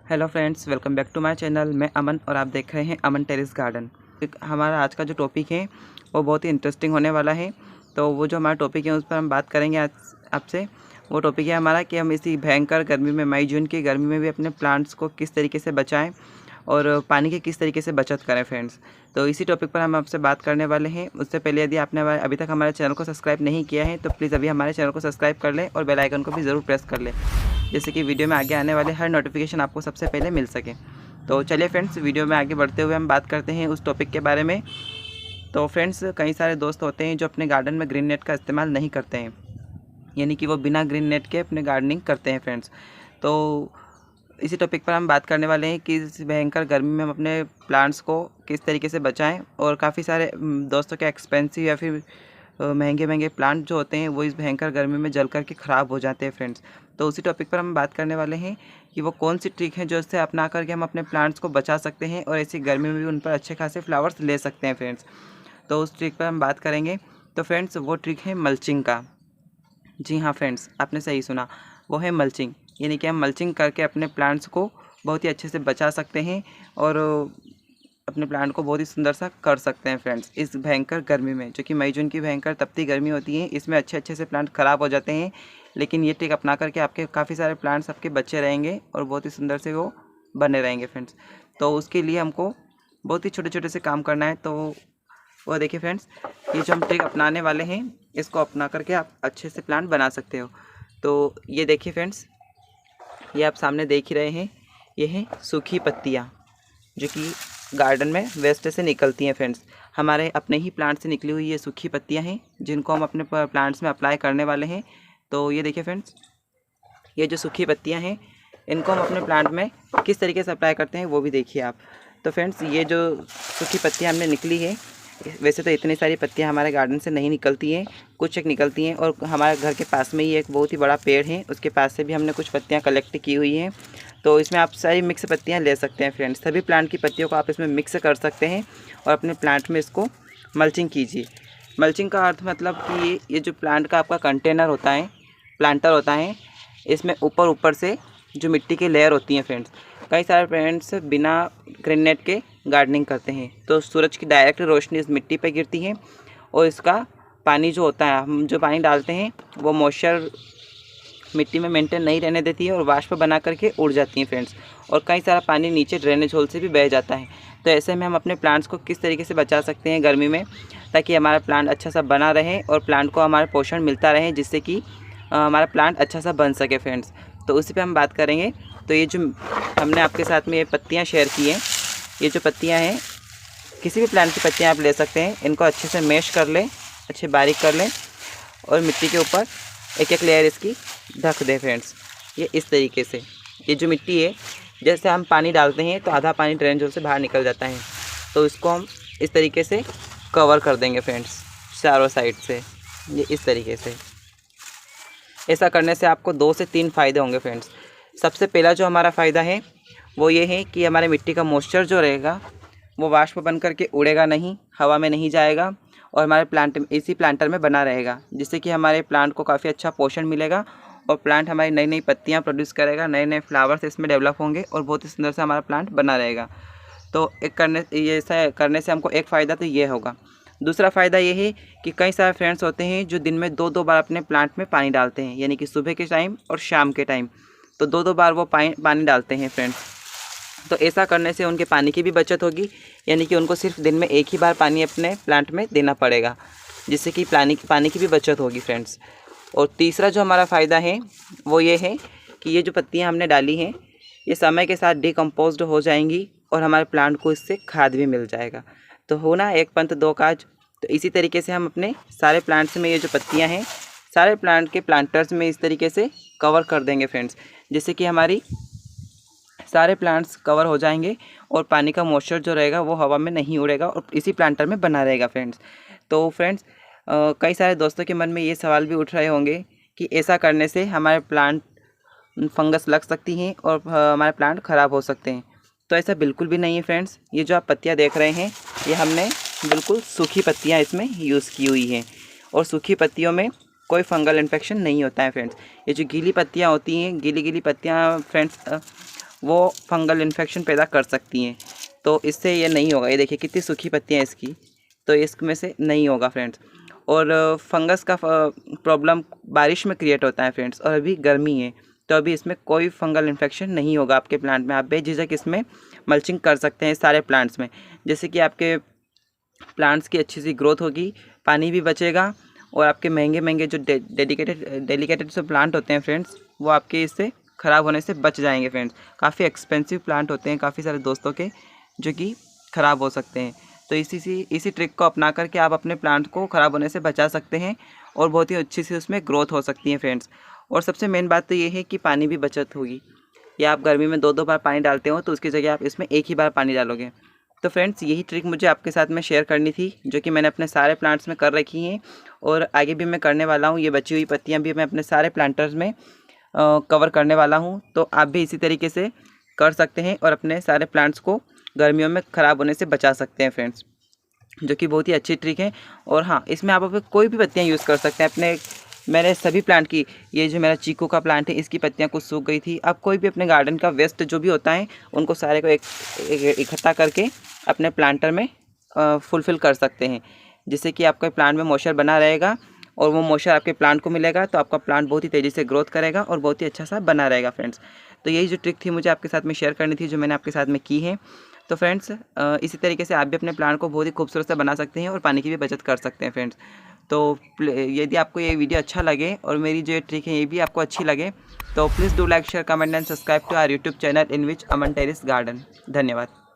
Hello friends, welcome back to my channel. मैं अमन और आप देख रहे हैं अमन टेरेस गार्डन। हमारा आज का जो टॉपिक है वो बहुत ही इंटरेस्टिंग होने वाला है। तो वो जो हमारा टॉपिक है उस पर हम बात करेंगे आज आपसे। वो टॉपिक है हमारा कि हम इसी भयंकर गर्मी में, मई जून की गर्मी में भी अपने प्लांट्स को किस तरीके से बचाएं और पानी की किस तरीके से बचत करें फ्रेंड्स। तो इसी टॉपिक पर हम आपसे बात करने वाले हैं। उससे पहले यदि आपने अभी तक हमारे चैनल को सब्सक्राइब नहीं किया है तो प्लीज़ अभी हमारे चैनल को सब्सक्राइब कर लें और बेल आइकन को भी ज़रूर प्रेस कर लें, जैसे कि वीडियो में आगे आने वाले हर नोटिफिकेशन आपको सबसे पहले मिल सके। तो चलिए फ्रेंड्स, वीडियो में आगे बढ़ते हुए हम बात करते हैं उस टॉपिक के बारे में। तो फ्रेंड्स, कई सारे दोस्त होते हैं जो अपने गार्डन में ग्रीन नेट का इस्तेमाल नहीं करते हैं, यानी कि वो बिना ग्रीन नेट के अपने गार्डनिंग करते हैं फ्रेंड्स। तो इसी टॉपिक पर हम बात करने वाले हैं कि इस भयंकर गर्मी में हम अपने प्लांट्स को किस तरीके से बचाएं। और काफ़ी सारे दोस्तों के एक्सपेंसिव या फिर महंगे महंगे प्लांट जो होते हैं वो इस भयंकर गर्मी में जल कर के ख़राब हो जाते हैं फ्रेंड्स। तो उसी टॉपिक पर हम बात करने वाले हैं कि वो कौन सी ट्रिक है जो इससे अपना करके हम अपने प्लांट्स को बचा सकते हैं और ऐसी गर्मी में भी उन पर अच्छे खासे फ्लावर्स ले सकते हैं फ्रेंड्स। तो उस ट्रिक पर हम बात करेंगे। तो फ्रेंड्स, वो ट्रिक है मल्चिंग का। जी हाँ फ्रेंड्स, आपने सही सुना, वो है मल्चिंग। यानी कि हम मल्चिंग करके अपने प्लांट्स को बहुत ही अच्छे से बचा सकते हैं और अपने प्लांट को बहुत ही सुंदर सा कर सकते हैं फ्रेंड्स इस भयंकर गर्मी में, जो कि मई जून की भयंकर तपती गर्मी होती है। इसमें अच्छे अच्छे से प्लांट ख़राब हो जाते हैं, लेकिन ये ट्रिक अपना करके आपके काफ़ी सारे प्लांट्स आपके बचे रहेंगे और बहुत ही सुंदर से वो बने रहेंगे फ्रेंड्स। तो उसके लिए हमको बहुत ही छोटे छोटे से काम करना है। तो वो देखिए फ्रेंड्स, ये जो हम ट्रिक अपनाने वाले हैं इसको अपना करके आप अच्छे से प्लांट बना सकते हो। तो ये देखिए फ्रेंड्स, ये आप सामने देख ही रहे हैं, ये हैं सूखी पत्तियाँ जो कि गार्डन में वेस्ट से निकलती हैं फ्रेंड्स। हमारे अपने ही प्लांट से निकली हुई ये सूखी पत्तियां हैं जिनको हम अपने प्लांट्स में अप्लाई करने वाले हैं। तो ये देखिए फ्रेंड्स, ये जो सूखी पत्तियां हैं इनको हम अपने प्लांट में किस तरीके से अप्लाई करते हैं वो भी देखिए आप। तो फ्रेंड्स, ये जो सूखी पत्तियां हमने निकली है, वैसे तो इतनी सारी पत्तियां हमारे गार्डन से नहीं निकलती हैं, कुछ एक निकलती हैं। और हमारे घर के पास में ही एक बहुत ही बड़ा पेड़ है, उसके पास से भी हमने कुछ पत्तियां कलेक्ट की हुई हैं। तो इसमें आप सारी मिक्स पत्तियां ले सकते हैं फ्रेंड्स। सभी प्लांट की पत्तियों को आप इसमें मिक्स कर सकते हैं और अपने प्लांट में इसको मल्चिंग कीजिए। मल्चिंग का अर्थ मतलब कि ये जो प्लांट का आपका कंटेनर होता है, प्लांटर होता है, इसमें ऊपर ऊपर से जो मिट्टी की लेयर होती हैं फ्रेंड्स, कई सारे फ्रेंड्स बिना ग्रीन नेट के गार्डनिंग करते हैं। तो सूरज की डायरेक्ट रोशनी इस मिट्टी पर गिरती है और इसका पानी जो होता है, हम जो पानी डालते हैं वो मॉइस्चर मिट्टी में मेंटेन नहीं रहने देती है और वाष्प बना करके उड़ जाती हैं फ्रेंड्स। और कई सारा पानी नीचे ड्रेनेज होल से भी बह जाता है। तो ऐसे में हम अपने प्लांट्स को किस तरीके से बचा सकते हैं गर्मी में, ताकि हमारा प्लांट अच्छा सा बना रहे और प्लांट को हमारा पोषण मिलता रहे, जिससे कि हमारा प्लांट अच्छा सा बन सके फ्रेंड्स। तो उसी पर हम बात करेंगे। तो ये जो हमने आपके साथ में ये पत्तियाँ शेयर की हैं, ये जो पत्तियाँ हैं किसी भी प्लांट की पत्तियाँ आप ले सकते हैं। इनको अच्छे से मैश कर लें, अच्छे बारीक कर लें और मिट्टी के ऊपर एक एक लेयर इसकी ढक दें फ्रेंड्स। ये इस तरीके से, ये जो मिट्टी है, जैसे हम पानी डालते हैं तो आधा पानी ड्रेनेज होल से बाहर निकल जाता है, तो इसको हम इस तरीके से कवर कर देंगे फ्रेंड्स चारों साइड से, ये इस तरीके से। ऐसा करने से आपको 2 से 3 फ़ायदे होंगे फ्रेंड्स। सबसे पहला जो हमारा फ़ायदा है वो ये है कि हमारे मिट्टी का मॉइस्चर जो रहेगा वो वाष्प बन करके उड़ेगा नहीं, हवा में नहीं जाएगा और हमारे प्लांट इसी प्लांटर में बना रहेगा, जिससे कि हमारे प्लांट को काफ़ी अच्छा पोषण मिलेगा और प्लांट हमारी नई नई पत्तियां प्रोड्यूस करेगा, नए नए फ्लावर्स इसमें डेवलप होंगे और बहुत ही सुंदर से हमारा प्लांट बना रहेगा। तो ऐसा करने से हमको एक फ़ायदा तो ये होगा। दूसरा फ़ायदा ये है कि कई सारे फ्रेंड्स होते हैं जो दिन में 2-2 बार अपने प्लांट में पानी डालते हैं, यानी कि सुबह के टाइम और शाम के टाइम। तो 2-2 बार वो पानी डालते हैं फ्रेंड्स। तो ऐसा करने से उनके पानी की भी बचत होगी, यानी कि उनको सिर्फ दिन में एक ही बार पानी अपने प्लांट में देना पड़ेगा, जिससे कि पानी की भी बचत होगी फ्रेंड्स। और तीसरा जो हमारा फ़ायदा है वो ये है कि ये जो पत्तियां हमने डाली हैं ये समय के साथ डिकम्पोज्ड हो जाएंगी और हमारे प्लांट को इससे खाद भी मिल जाएगा। तो हो ना एक पंथ दो काज। तो इसी तरीके से हम अपने सारे प्लांट्स में ये जो पत्तियाँ हैं सारे प्लांट के प्लांटर्स में इस तरीके से कवर कर देंगे फ्रेंड्स, जिससे कि हमारी सारे प्लांट्स कवर हो जाएंगे और पानी का मॉइस्चर जो रहेगा वो हवा में नहीं उड़ेगा और इसी प्लांटर में बना रहेगा फ्रेंड्स। तो फ्रेंड्स, कई सारे दोस्तों के मन में ये सवाल भी उठ रहे होंगे कि ऐसा करने से हमारे प्लांट फंगस लग सकती हैं और हमारे प्लांट ख़राब हो सकते हैं। तो ऐसा बिल्कुल भी नहीं है फ्रेंड्स। ये जो आप पत्तियाँ देख रहे हैं ये हमने बिल्कुल सूखी पत्तियाँ इसमें यूज़ की हुई हैं और सूखी पत्तियों में कोई फंगल इन्फेक्शन नहीं होता है फ्रेंड्स। ये जो गीली पत्तियाँ होती हैं, गीली गीली पत्तियाँ फ्रेंड्स वो फंगल इन्फेक्शन पैदा कर सकती हैं। तो इससे ये नहीं होगा। ये देखिए कितनी सूखी पत्तियाँ हैं इसकी, तो इसमें से नहीं होगा फ्रेंड्स। और फंगस का प्रॉब्लम बारिश में क्रिएट होता है फ्रेंड्स, और अभी गर्मी है तो अभी इसमें कोई फंगल इन्फेक्शन नहीं होगा आपके प्लांट में। आप बेझिझक इसमें मल्चिंग कर सकते हैं सारे प्लांट्स में, जैसे कि आपके प्लांट्स की अच्छी सी ग्रोथ होगी, पानी भी बचेगा, और आपके महंगे महंगे जो डेलिकेटेड से प्लांट होते हैं फ्रेंड्स, वो आपके इससे ख़राब होने से बच जाएंगे फ्रेंड्स। काफ़ी एक्सपेंसिव प्लांट होते हैं काफ़ी सारे दोस्तों के, जो कि ख़राब हो सकते हैं। तो इसी ट्रिक को अपना करके आप अपने प्लांट को ख़राब होने से बचा सकते हैं, और बहुत ही अच्छी सी उसमें ग्रोथ हो सकती है फ्रेंड्स। और सबसे मेन बात तो ये है कि पानी भी बचत होगी। या आप गर्मी में 2-2 बार पानी डालते हो, तो उसकी जगह आप इसमें एक ही बार पानी डालोगे। तो फ्रेंड्स यही ट्रिक मुझे आपके साथ में शेयर करनी थी, जो कि मैंने अपने सारे प्लांट्स में कर रखी हैं, और आगे भी मैं करने वाला हूँ। ये बची हुई पत्तियाँ भी मैं अपने सारे प्लांटर्स में कवर करने वाला हूँ। तो आप भी इसी तरीके से कर सकते हैं और अपने सारे प्लांट्स को गर्मियों में ख़राब होने से बचा सकते हैं फ्रेंड्स, जो कि बहुत ही अच्छी ट्रिक है। और हाँ, इसमें आप कोई भी पत्तियाँ यूज़ कर सकते हैं अपने। मैंने सभी प्लांट की, ये जो मेरा चीकू का प्लांट है, इसकी पत्तियाँ कुछ सूख गई थी। आप कोई भी अपने गार्डन का वेस्ट जो भी होता है, उनको सारे को इकट्ठा करके अपने प्लांटर में फुलफ़िल कर सकते हैं, जिससे कि आपका प्लांट में मॉइस्चर बना रहेगा, और वो मॉइस्चर आपके प्लांट को मिलेगा, तो आपका प्लांट बहुत ही तेज़ी से ग्रोथ करेगा और बहुत ही अच्छा सा बना रहेगा फ्रेंड्स। तो यही जो ट्रिक थी मुझे आपके साथ में शेयर करनी थी, जो मैंने आपके साथ में की है। तो फ्रेंड्स इसी तरीके से आप भी अपने प्लांट को बहुत ही खूबसूरत से बना सकते हैं, और पानी की भी बचत कर सकते हैं फ्रेंड्स। तो यदि आपको ये वीडियो अच्छा लगे और मेरी जो ट्रिक है ये भी आपको अच्छी लगे, तो please do like, share, comment and subscribe to our YouTube channel in which Aman terrace garden. धन्यवाद।